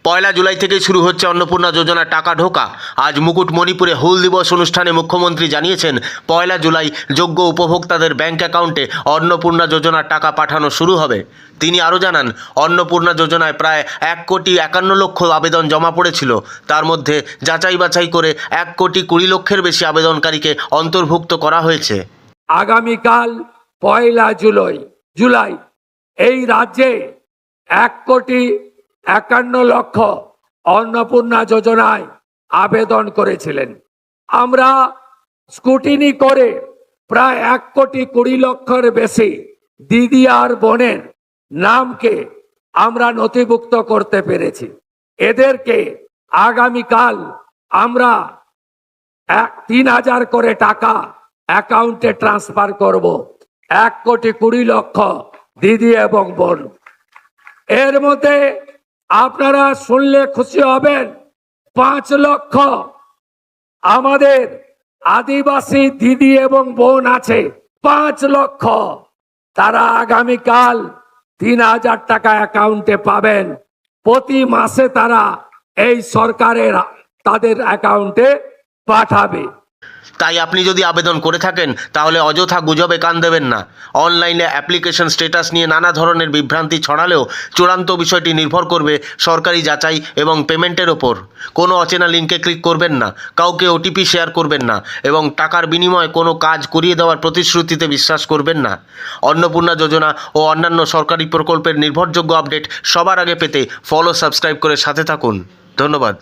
পয়লা জুলাই থেকে শুরু হচ্ছে অন্নপূর্ণা যোজনার টাকা ঢোকা। আজ মুকুটমণিপুরে হুল দিবস অনুষ্ঠানে মুখ্যমন্ত্রী জানিয়েছেন, পয়লা জুলাই যোগ্য উপভোক্তাদের ব্যাংক অ্যাকাউন্টে অন্নপূর্ণা যোজনার টাকা পাঠানো শুরু হবে। তিনি আরও জানান, অন্নপূর্ণা যোজনায় প্রায় 1,51,00,000 আবেদন জমা পড়েছিল। তার মধ্যে যাচাই বাছাই করে 1,20,00,000 বেশি আবেদনকারীকে অন্তর্ভুক্ত করা হয়েছে। আগামীকাল পয়লা জুলাই এই রাজ্যে 1,51,00,000 অন্নপূর্ণা যোজনায় আবেদন করেছিলেন। আমরা স্কুটিনি করে প্রায় 1,20,00,000 বেশি দিদি আর বোনের নামকে আমরা নথিভুক্ত করতে পেরেছি। এদেরকে আগামীকাল আমরা 3,000 করে টাকা অ্যাকাউন্টে ট্রান্সফার করব। 1,20,00,000 দিদি এবং বোন। এর মধ্যে আপনারা শুনলে খুশি হবেন, 5 লক্ষ আমাদের আদিবাসী দিদি এবং বোন আছে। 5 লক্ষ তারা আগামীকাল 3,000 টাকা অ্যাকাউন্টে পাবেন। প্রতি মাসে তারা এই সরকারের তাদের অ্যাকাউন্টে পাঠাবে। তাই আপনি যদি আবেদন করে থাকেন তাহলে অযথা গুজবে কান দেবেন না। অনলাইনে অ্যাপ্লিকেশন স্ট্যাটাস নিয়ে নানা ধরনের বিভ্রান্তি ছড়ালেও চূড়ান্ত বিষয়টি নির্ভর করবে সরকারি যাচাই এবং পেমেন্টের ওপর। কোনো অচেনা লিঙ্কে ক্লিক করবেন না, কাউকে ওটিপি শেয়ার করবেন না এবং টাকার বিনিময়ে কোনো কাজ করিয়ে দেওয়ার প্রতিশ্রুতিতে বিশ্বাস করবেন না। অন্নপূর্ণা যোজনা ও অন্যান্য সরকারি প্রকল্পের নির্ভরযোগ্য আপডেট সবার আগে পেতে সাবস্ক্রাইব করে সাথে থাকুন। ধন্যবাদ।